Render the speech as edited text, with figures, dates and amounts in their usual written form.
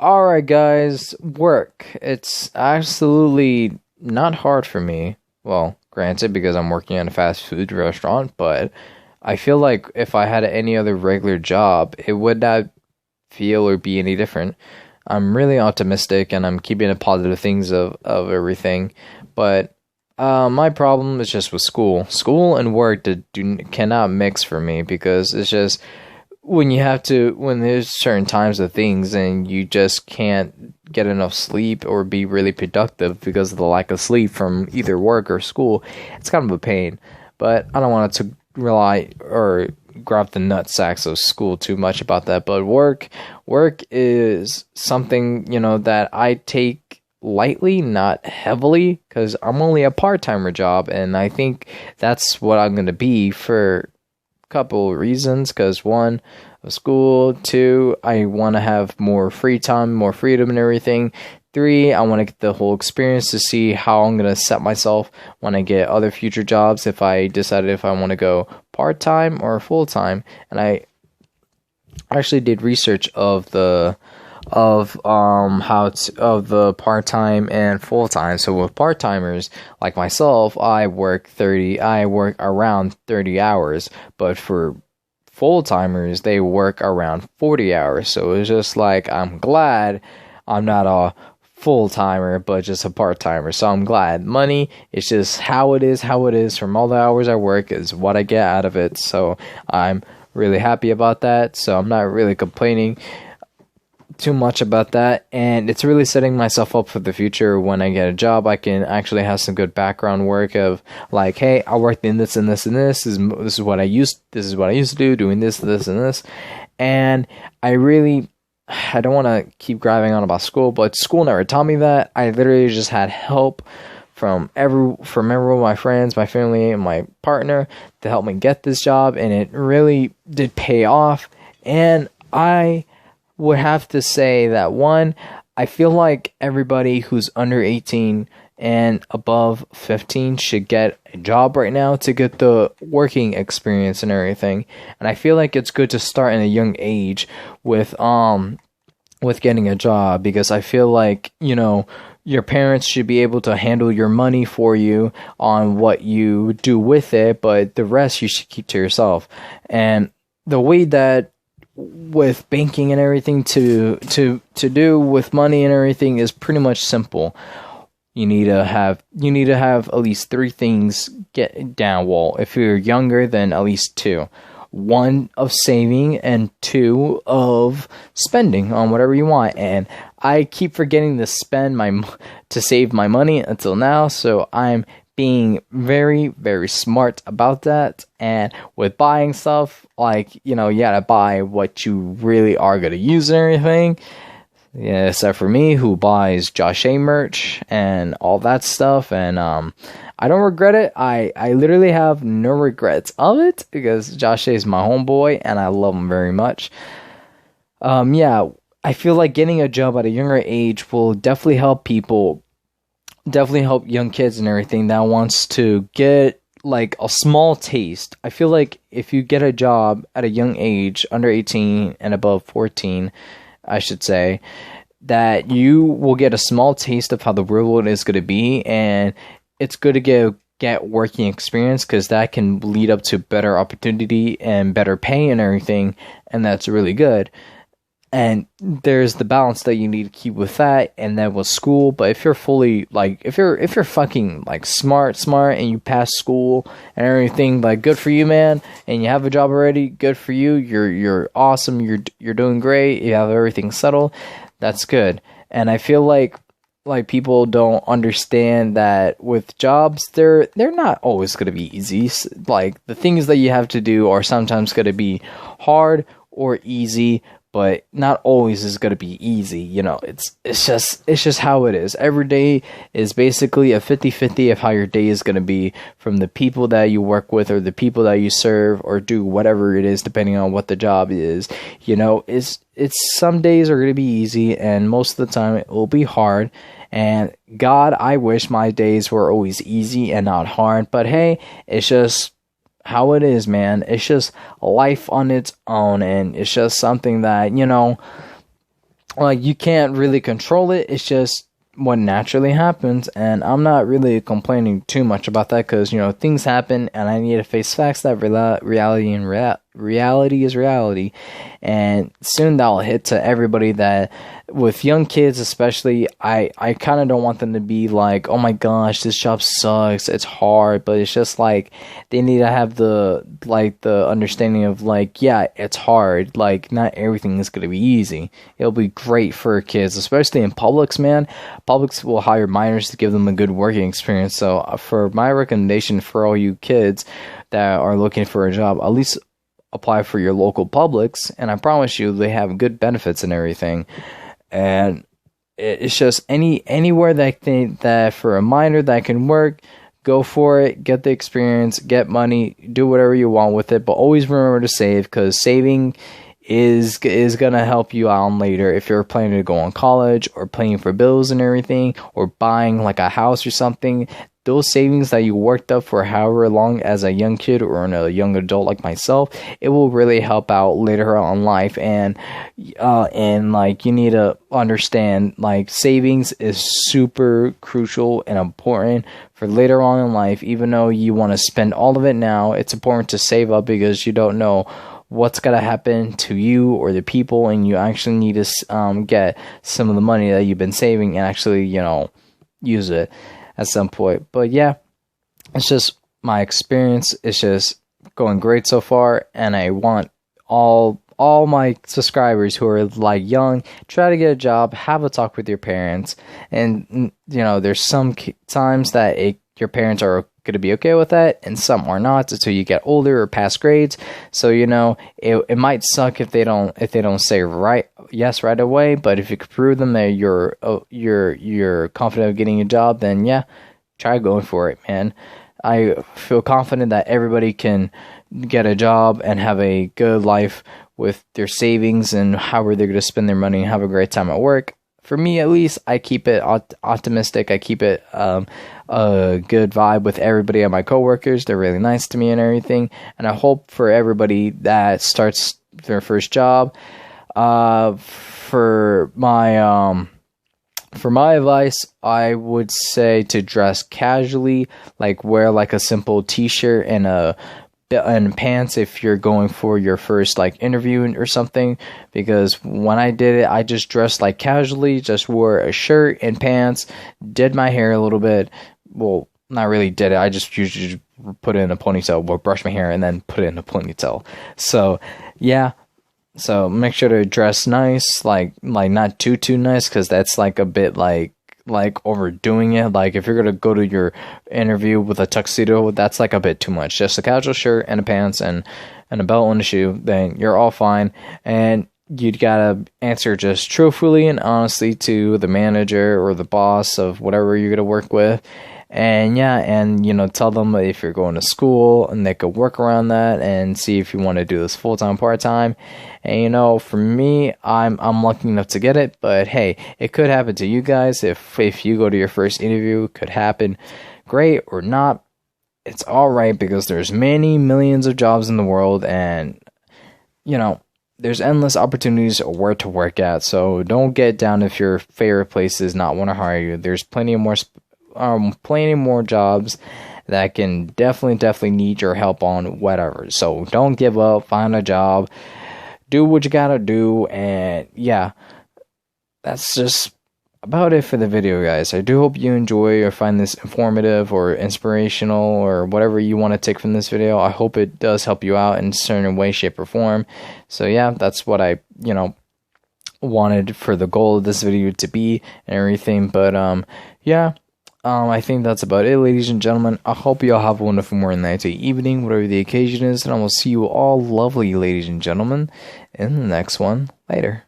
Alright, guys, work. It's absolutely not hard for me. Well, granted, because I'm working at a fast food restaurant, but I feel like if I had any other regular job, it would not feel or be any different. I'm really optimistic and I'm keeping the positive things of everything, but my problem is just with school. School and work cannot mix for me because it's just when there's certain times of things and you just can't get enough sleep or be really productive because of the lack of sleep from either work or school, it's kind of a pain. But I don't want to rely or grab the nut sacks of school too much about that. But work is something, that I take lightly, not heavily, because I'm only a part-timer job, and I think that's what I'm going to be for couple reasons, because one, school, two, I want to have more free time, more freedom and everything. Three, I want to get the whole experience to see how I'm going to set myself when I get other future jobs, if I decided if I want to go part-time or full-time. And I actually did research of the part-time and full-time. So with part-timers like myself, I work around 30 hours, but for full-timers they work around 40 hours. So it's just like, I'm glad I'm not a full-timer but just a part-timer. So I'm glad money is just how it is from all the hours I work is what I get out of it. So I'm really happy about that. So I'm not really complaining too much about that, and it's really setting myself up for the future. When I get a job, I can actually have some good background work of like, hey, I worked in this and this and this. This is what I used to do, doing this and this. And I don't want to keep grabbing on about school, but school never taught me that. I literally just had help from everyone, my friends, my family, and my partner to help me get this job, and it really did pay off. And I would have to say that, one, I feel like everybody who's under 18 and above 15 should get a job right now to get the working experience and everything. And I feel like it's good to start in a young age with getting a job, because I feel like, your parents should be able to handle your money for you on what you do with it, but the rest you should keep to yourself. And the way that with banking and everything to do with money and everything is pretty much simple. You need to have at least three things get down. Well, if you're younger, then at least two. One of saving and two of spending on whatever you want. And I keep forgetting to save my money until now, so I'm being very, very smart about that. And with buying stuff, like, you gotta buy what you really are gonna use and everything. Yeah, except for me, who buys Josh A merch and all that stuff. And I don't regret it. I literally have no regrets of it, because Josh A is my homeboy and I love him very much. Yeah, I feel like getting a job at a younger age will definitely help young kids and everything that wants to get like a small taste. I feel like if you get a job at a young age, under 18 and above 14, I should say, that you will get a small taste of how the world is going to be, and it's good to get working experience, because that can lead up to better opportunity and better pay and everything, and that's really good. And there's the balance that you need to keep with that, and then with school. But if you're fully, like, if you're fucking, like, smart, and you pass school and everything, like, good for you, man. And you have a job already, good for you. You're awesome. You're doing great. You have everything settled. That's good. And I feel like people don't understand that with jobs, they're not always going to be easy. Like, the things that you have to do are sometimes going to be hard or easy, but not always is going to be easy. It's just how it is. Every day is basically a 50-50 of how your day is going to be, from the people that you work with or the people that you serve or do whatever it is, depending on what the job is. It's some days are going to be easy, and most of the time it will be hard. And God, I wish my days were always easy and not hard, but hey, it's just how it is, man. It's just life on its own, and it's just something that, like, you can't really control it. It's just what naturally happens, and I'm not really complaining too much about that, because, you know, things happen and I need to face facts that reality is reality. And soon that'll hit to everybody, that with young kids especially, I kind of don't want them to be like, oh my gosh, this job sucks, it's hard. But it's just like, they need to have the understanding of, like, yeah, it's hard, like, not everything is going to be easy. It'll be great for kids, especially in Publix, man. Publix will hire minors to give them a good working experience. So for my recommendation for all you kids that are looking for a job, at least apply for your local Publix, and I promise you they have good benefits and everything. And it's just anywhere that for a minor that can work, go for it, get the experience, get money, do whatever you want with it, but always remember to save, because saving is gonna help you out later if you're planning to go on college, or paying for bills and everything, or buying like a house or something. Those savings that you worked up for however long as a young kid or a young adult like myself, it will really help out later on in life. And like, you need to understand, like, savings is super crucial and important for later on in life. Even though you want to spend all of it now, it's important to save up, because you don't know what's going to happen to you or the people, and you actually need to get some of the money that you've been saving and actually, you know, use it at some point. But yeah, it's just my experience. It's just going great so far, and I want all my subscribers who are like young, try to get a job, have a talk with your parents. And you know, there's some times that your parents are going to be okay with that, and some are not until you get older or pass grades. So, you know, it might suck if they don't say yes right away, but if you can prove them that you're confident of getting a job, then yeah, try going for it, man. I feel confident that everybody can get a job and have a good life with their savings and however they're going to spend their money and have a great time at work. For me, at least, I keep it optimistic. I keep it a good vibe with everybody and my coworkers. They're really nice to me and everything. And I hope for everybody that starts their first job, for my advice, I would say to dress casually, like wear like a simple t-shirt and pants if you're going for your first like interview or something. Because when I did it, I just dressed like casually, just wore a shirt and pants, did my hair a little bit. Well, not really did it. I just usually put it in a ponytail, or brush my hair and then put it in a ponytail. So yeah. So make sure to dress nice, like not too nice, because that's like a bit like overdoing it. Like if you're gonna go to your interview with a tuxedo, that's like a bit too much. Just a casual shirt and a pants and a belt and a shoe, then you're all fine. And you gotta answer just truthfully and honestly to the manager or the boss of whatever you're gonna work with. And yeah, and you know, tell them if you're going to school, and they could work around that and see if you want to do this full-time, part-time. And you know, for me, I'm lucky enough to get it, but hey, it could happen to you guys. If you go to your first interview, it could happen. Great or not, it's all right, because there's many millions of jobs in the world, and you know, there's endless opportunities where to work at. So don't get down if your favorite place does not want to hire you. There's plenty more jobs that can definitely need your help on whatever. So don't give up, find a job, do what you gotta do. And yeah, that's just about it for the video, guys. I do hope you enjoy or find this informative or inspirational or whatever you want to take from this video. I hope it does help you out in a certain way, shape, or form. So yeah, that's what I wanted for the goal of this video to be and everything. But yeah, I think that's about it, ladies and gentlemen. I hope you all have a wonderful morning, night, or evening, whatever the occasion is, and I will see you all lovely, ladies and gentlemen, in the next one. Later.